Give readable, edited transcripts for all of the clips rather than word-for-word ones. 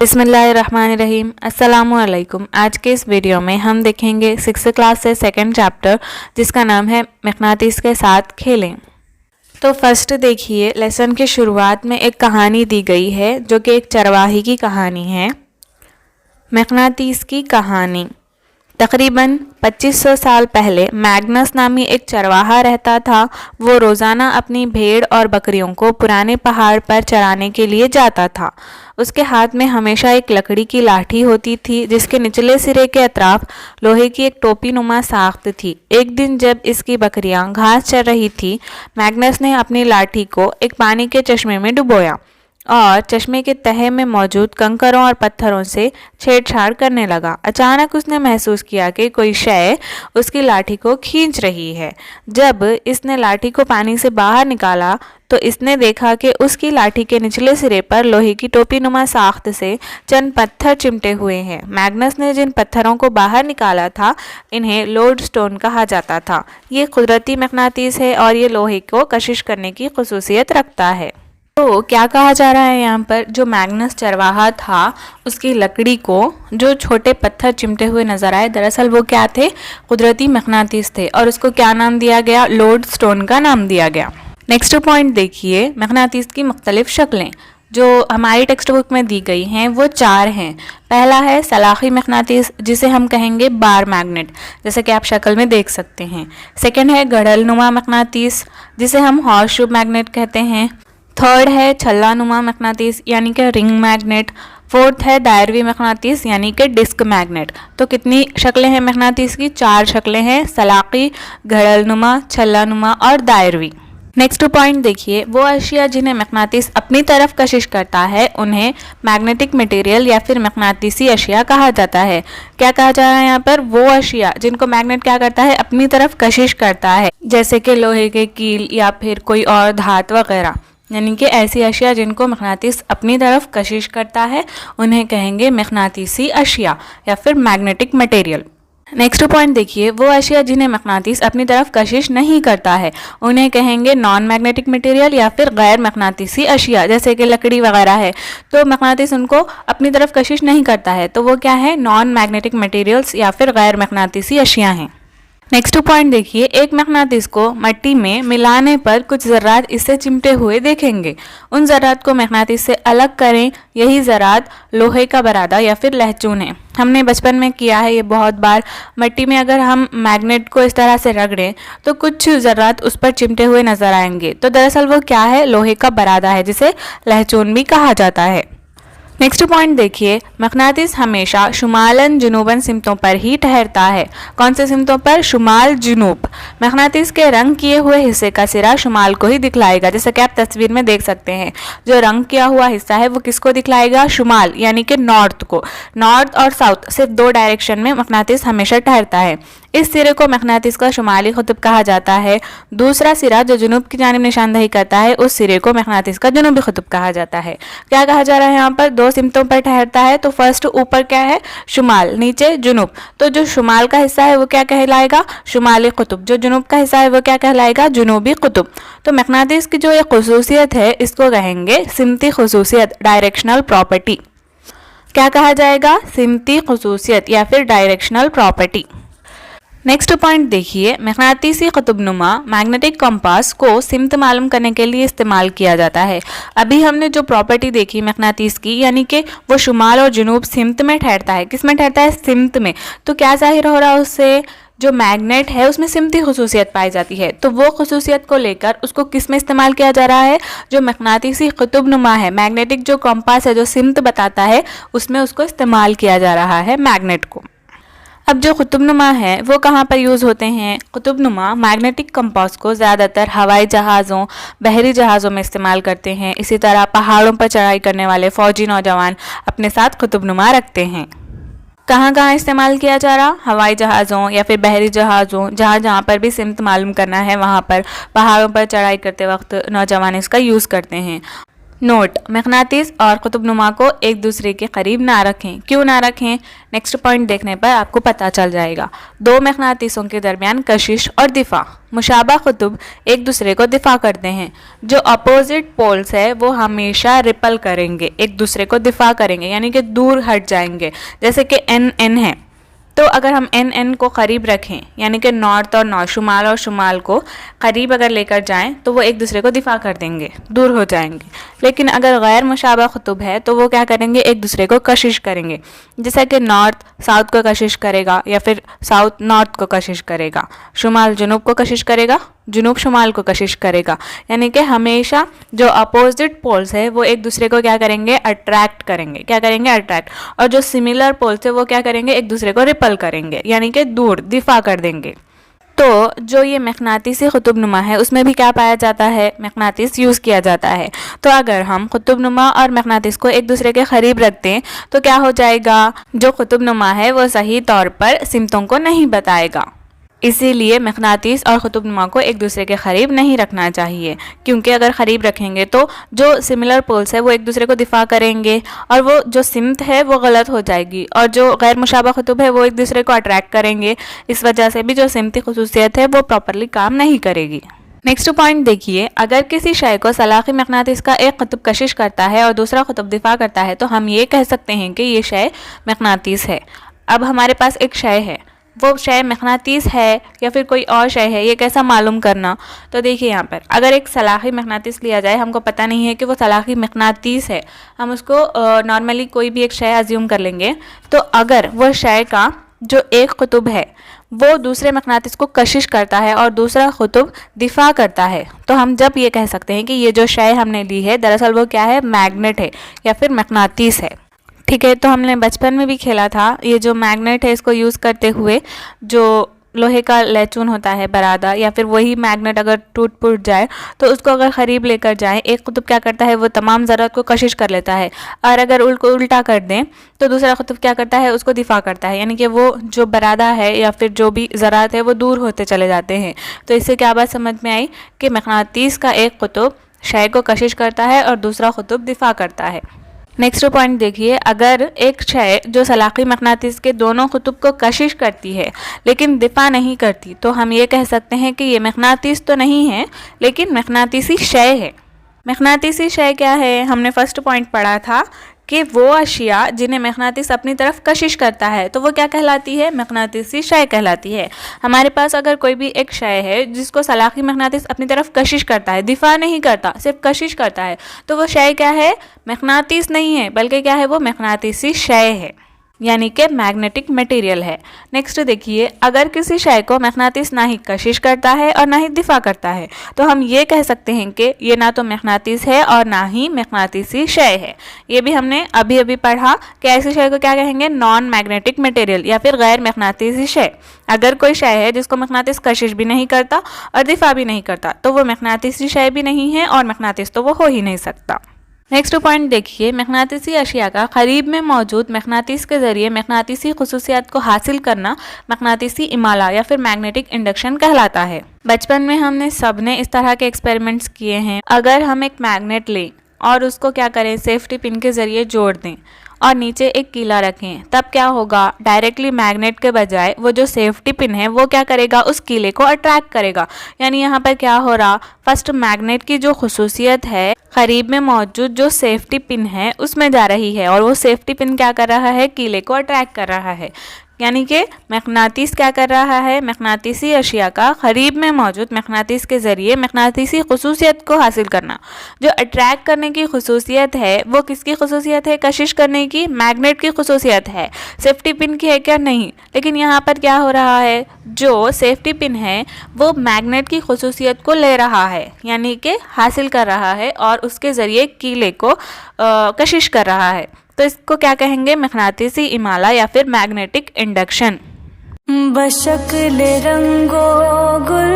बिस्मिल्लाहिर्रहमानिर्रहीम। अस्सलामुअलैकुम। आज के इस वीडियो में हम देखेंगे 6th क्लास से सेकंड चैप्टर जिसका नाम है मकनातीस के साथ खेलें। तो फर्स्ट देखिए, लेसन की शुरुआत में एक कहानी दी गई है जो कि एक चरवाही की कहानी है। मकनातीस की कहानी। तकरीबन 2500 साल पहले मैग्नस नामी एक चरवाहा रहता था। वो रोज़ाना अपनी भेड़ और बकरियों को पुराने पहाड़ पर चराने के लिए जाता था। उसके हाथ में हमेशा एक लकड़ी की लाठी होती थी जिसके निचले सिरे के अतराफ लोहे की एक टोपी नुमा साख्त थी। एक दिन जब इसकी बकरियां घास चर रही थी, मैग्नस ने अपनी लाठी को एक पानी के चश्मे में डुबोया और चश्मे के तहे में मौजूद कंकरों और पत्थरों से छेड़छाड़ करने लगा। अचानक उसने महसूस किया कि कोई शय उसकी लाठी को खींच रही है। जब इसने लाठी को पानी से बाहर निकाला तो इसने देखा कि उसकी लाठी के निचले सिरे पर लोहे की टोपी नुमा साख्त से चंद पत्थर चिमटे हुए हैं। मैग्नस ने जिन पत्थरों को बाहर निकाला था इन्हें लोड स्टोन कहा जाता था। ये कुदरती मकनातीस है और ये लोहे को कशिश करने की खसूसियत रखता है। तो क्या कहा जा रहा है यहाँ पर, जो मैग्नस चरवाहा था उसकी लकड़ी को जो छोटे पत्थर चिमटे हुए नजर आए, दरअसल वो क्या थे, कुदरती मकनातीस थे और उसको क्या नाम दिया गया, लोड स्टोन का नाम दिया गया। नेक्स्ट पॉइंट देखिए, मकनातीस की मुख्तलिफ शक्लें जो हमारी टेक्स्ट बुक में दी गई हैं वो 4 हैं। पहला है सलाखी मकनातीस जिसे हम कहेंगे बार मैग्नेट, जैसे कि आप शक्ल में देख सकते हैं। सेकेंड है गड़ल नुमा मकनातीस जिसे हम हॉर्स शू मैग्नेट कहते हैं। थर्ड है छल्ला नुमा मकनातीस यानी कि रिंग मैग्नेट। फोर्थ है दायरवी मकनातीस यानी कि डिस्क मैग्नेट। तो कितनी शक्लें हैं मकनातीस की, 4 शक्लें हैं, सलाकी, घड़ल नुमा, छल्ला नुमा और दायरवी। नेक्स्ट पॉइंट देखिए, वो अशिया जिन्हें मकनातीस अपनी तरफ कशिश करता है उन्हें मैग्नेटिक मटेरियल या फिर मकनातीसी अशिया कहा जाता है। क्या कहा जा रहा है यहाँ पर, वो अशिया जिनको मैग्नेट क्या करता है, अपनी तरफ कशिश करता है, जैसे कि लोहे के कील या फिर कोई और धात वगैरह, यानी कि ऐसी अशिया जिनको मकनातीस अपनी तरफ कशिश करता है उन्हें कहेंगे मकनातीसी अशिया या फिर मैग्नेटिक मटेरियल। नेक्स्ट पॉइंट देखिए, वो अशिया जिन्हें मकनातीस अपनी तरफ कशिश नहीं करता है उन्हें कहेंगे नॉन मैग्नेटिक मटेरियल या फिर गैर मकनातीसी अशिया, जैसे कि लकड़ी वगैरह है। तो मकनातीस उनको अपनी तरफ कशिश नहीं करता है तो वो क्या है, नॉन मैग्नेटिक मटेरियल्स या फिर गैर मकनातीसी अशिया हैं। नेक्स्ट पॉइंट देखिए, एक मकनातीस को मिट्टी में मिलाने पर कुछ ज़रात इससे चिमटे हुए देखेंगे। उन ज़रात को मकनातीस से अलग करें, यही ज़रात लोहे का बरादा या फिर लहचून है। हमने बचपन में किया है ये बहुत बार। मिट्टी में अगर हम मैग्नेट को इस तरह से रगड़ें तो कुछ ज़रात उस पर चिमटे हुए नज़र आएंगे। तो दरअसल वो क्या है, लोहे का बरादा है जिसे लहचून भी कहा जाता है। नेक्स्ट पॉइंट देखिए, मकनातीस हमेशा शुमालन जुनूबन सिमतों पर ही ठहरता है। कौन से सिमतों पर, शुमाल जुनूब। मकनातीस के रंग किए हुए हिस्से का सिरा शुमाल को ही दिखलाएगा, जैसे कि आप तस्वीर में देख सकते हैं। जो रंग किया हुआ हिस्सा है वो किसको दिखलाएगा, शुमाल यानी कि नॉर्थ को। नॉर्थ और साउथ सिर्फ 2 डायरेक्शन में मकनातीस हमेशा ठहरता है। इस सिरे को मकनातीस का शुमाली कुतुब कहा जाता है। दूसरा सिरा जो जुनूब की जानिब निशानदही करता है उस सिरे को मकनातीस का जुनूबी कुतुब कहा जाता है। क्या कहा जा रहा है यहाँ पर, 2 सिमतों पर ठहरता है। तो फर्स्ट ऊपर क्या है, शुमाल, नीचे जुनूब। तो जो शुमाल का हिस्सा है वो क्या कहलाएगा, शुमाली कुतुब। जो जुनूब का हिस्सा है वो क्या कहलाएगा, जुनूबी कुतुब। तो मकनातीस की जो ये खसूसियत है इसको कहेंगे सिमती खसूसियत, डायरेक्शनल प्रॉपर्टी। क्या कहा जाएगा, सिमती खसूसियत या फिर डायरेक्शनल प्रॉपर्टी। नेक्स्ट पॉइंट देखिए, मकनातीसी कुतुबनुमा मैग्नेटिक कंपास को सिमत मालूम करने के लिए इस्तेमाल किया जाता है। अभी हमने जो प्रॉपर्टी देखी मकनातीस की, यानी कि वो शुमाल और जुनूब सिमत में ठहरता है। किस में ठहरता है, सिमत में। तो क्या जाहिर हो रहा है उससे, जो मैग्नेट है उसमें सिमती खसूसियत पाई जाती है। तो वो खसूसियत को लेकर उसको किस में इस्तेमाल किया जा रहा है, जो मकनातीसी कुतुबनुमा है, मैग्नेटिक जो कंपास है जो सिमत बताता है उसमें उसको इस्तेमाल किया जा रहा है मैग्नेट को। अब जो कुतुबनुमा है वो कहाँ पर यूज़ होते हैं, कुतुबनुमा मैग्नेटिक कंपास को ज़्यादातर हवाई जहाज़ों, बहरी जहाज़ों में इस्तेमाल करते हैं। इसी तरह पहाड़ों पर चढ़ाई करने वाले फ़ौजी नौजवान अपने साथ कुतुबनुमा रखते हैं। कहाँ कहाँ इस्तेमाल किया जा रहा, हवाई जहाज़ों या फिर बहरी जहाज़ों, जहाँ जहाँ पर भी सिमत मालूम करना है वहाँ पर पहाड़ों पर चढ़ाई करते वक्त नौजवान इसका यूज़ करते हैं। नोट, मकनातीस और कुतुब नुमा को एक दूसरे के करीब ना रखें। क्यों ना रखें? नेक्स्ट पॉइंट देखने पर आपको पता चल जाएगा। दो मकनातीसों के दरमियान कशिश और दिफा। मुशाबा कुतुब एक दूसरे को दिफा करते हैं। जो अपोजिट पोल्स है वो हमेशा रिपल करेंगे, एक दूसरे को दिफा करेंगे, यानी कि दूर हट जाएंगे। जैसे कि एन एन है, तो अगर हम एन एन को करीब रखें, यानी कि नॉर्थ और नॉर्थ, शुमाल और शुमाल को करीब अगर लेकर जाएं, तो वो एक दूसरे को दिफा कर देंगे, दूर हो जाएंगे। लेकिन अगर गैर मुशाबा खुतुब है तो वो क्या करेंगे? एक दूसरे को कशिश करेंगे। जैसा कि नॉर्थ साउथ को कशिश करेगा या फिर साउथ नॉर्थ को कशिश करेगा, शुमाल जुनूब को कशिश करेगा, जुनूब शुमाल को कशिश करेगा। यानी कि हमेशा जो अपोजिट पोल्स है वो एक दूसरे को क्या करेंगे? अट्रैक्ट करेंगे। क्या करेंगे? अट्रैक्ट। और जो सिमिलर पोल्स है वो क्या करेंगे? एक दूसरे को रिपल करेंगे, यानी कि दूर, दिफा कर देंगे। तो जो ये मकनातीसी कुतुब नुमा है उसमें भी क्या पाया जाता है? मकनातीस यूज़ किया जाता है। तो अगर हम कुतुब नुमा और मकनातीस को एक दूसरे के करीब रखते हैं तो क्या हो जाएगा? जो कुतुब नुमा है वो सही तौर पर सिमतों को नहीं बताएगा। इसीलिए मकनातीस और कुतुब नुमा को एक दूसरे के करीब नहीं रखना चाहिए, क्योंकि अगर करीब रखेंगे तो जो सिमिलर पोल्स है वो एक दूसरे को दिफा करेंगे और वो जो सिमत है वो गलत हो जाएगी, और जो गैर मुशाबा कुतुब है वो एक दूसरे को अट्रैक्ट करेंगे। इस वजह से भी जो सिमती खुसूसियत है वो प्रॉपरली काम नहीं करेगी। नेक्स्ट पॉइंट देखिए, अगर किसी शय को सलाखी मकनातीस का एक कुतुब कशिश करता है और दूसरा कुतुब दिफा करता है तो हम ये कह सकते हैं कि ये शय मकनातीस है। अब हमारे पास एक शय है, वो शय मकनातीस है या फिर कोई और शय है, ये कैसा मालूम करना? तो देखिए यहाँ पर अगर एक सलाखी मकनातीस लिया जाए, हमको पता नहीं है कि वो सलाखी मकनातीस है, हम उसको नॉर्मली कोई भी एक शय अज्यूम कर लेंगे। तो अगर वो शय का जो एक कुतुब है वो दूसरे मकनातीस को कशिश करता है और दूसरा कुतुब दिफा करता है, तो हम जब ये कह सकते हैं कि ये जो शय हमने ली है दरअसल वो क्या है? मैग्नेट है या फिर मकनातीस है। ठीक है, तो हमने बचपन में भी खेला था। ये जो मैग्नेट है इसको यूज़ करते हुए जो लोहे का लहचून होता है बरादा, या फिर वही मैग्नेट अगर टूट फूट जाए तो उसको अगर करीब लेकर जाएं, एक कुतुब क्या करता है? वो तमाम ज़रात को कशिश कर लेता है, और अगर उल्टा कर दें तो दूसरा कुतुब क्या करता है? उसको दिफा करता है, यानी कि वो जो बरादा है या फिर जो भी ज़रात है वो दूर होते चले जाते हैं। तो इससे क्या बात समझ में आई कि मकनातीस का एक कुतुब शय को कशिश करता है और दूसरा कुतुब दिफा करता है। नेक्स्ट पॉइंट देखिए, अगर एक शय जो सलाखी मकनातीस के दोनों कुतुब को कशिश करती है लेकिन दिफा नहीं करती, तो हम ये कह सकते हैं कि ये मकनातीस तो नहीं है लेकिन मकनातीसी शय है। मकनातीसी शय क्या है? हमने फर्स्ट पॉइंट पढ़ा था कि वो अशिया जिन्हें मकनातीस अपनी तरफ कशिश करता है तो वो क्या कहलाती है? मकनातीसी शय कहलाती है। हमारे पास अगर कोई भी एक शय है जिसको सलाखी मकनातीस अपनी तरफ कशिश करता है, दिफा नहीं करता, सिर्फ कशिश करता है, तो वो शय क्या है? मकनातीस नहीं है, बल्कि क्या है? वो मकनातीसी शय है, यानी कि मैग्नेटिक मटेरियल है। नेक्स्ट देखिए, अगर किसी शय को मकनातीस ना ही कशिश करता है और ना ही दिफा करता है तो हम ये कह सकते हैं कि ये ना तो मकनातीस है और ना ही मकनातीसी शय है। ये भी हमने अभी अभी पढ़ा कि ऐसी शय को क्या कहेंगे? नॉन मैग्नेटिक मटेरियल या फिर गैर मकनातीसी शय। अगर कोई शय है जिसको मकनातीस कशिश भी नहीं करता और दिफा भी नहीं करता तो वो मकनातीसी शय भी नहीं है और मकनातीस तो वो हो ही नहीं सकता। नेक्स्ट पॉइंट देखिए, मकनातीसी अशिया का करीब में मौजूद मकनातीस के ज़रिए मकनातीसी खुसूसियात को हासिल करना मकनातीसी इमाला या फिर मैग्नेटिक इंडक्शन कहलाता है। बचपन में हमने सब ने इस तरह के एक्सपेरिमेंट्स किए हैं। अगर हम एक मैग्नेट लें और उसको क्या करें? सेफ्टी पिन के ज़रिए जोड़ दें और नीचे एक कीला रखें, तब क्या होगा? डायरेक्टली मैग्नेट के बजाय वो जो सेफ्टी पिन है वो क्या करेगा? उस कीले को अट्रैक्ट करेगा। यानी यहाँ पर क्या हो रहा? फर्स्ट मैग्नेट की जो खुसूसियत है करीब में मौजूद जो सेफ्टी पिन है उसमें जा रही है, और वो सेफ्टी पिन क्या कर रहा है? कीले को अट्रैक्ट कर रहा है। यानी कि मकनातीस क्या कर रहा है? मकनातीसी अशिया का करीब में मौजूद मकनातीस के ज़रिए मकनातीसी खुसूसियत को हासिल करना। जो अट्रैक्ट करने की खुसूसियत है वो किसकी खुसूसियत है? कशिश करने की मैग्नेट की खुसूसियत है, सेफ्टी पिन की है क्या? नहीं। लेकिन यहाँ पर क्या हो रहा है? जो सेफ्टी पिन है वो मैग्नेट की खुसूसियत को ले रहा है, यानी कि हासिल कर रहा है और उसके ज़रिए कीले को कशिश कर रहा है। तो इसको क्या कहेंगे? मकनातीसी इमाला या फिर मैग्नेटिक इंडक्शन। बशक्ल रंगो गुल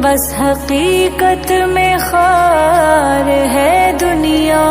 बस हकीकत में खार है दुनिया।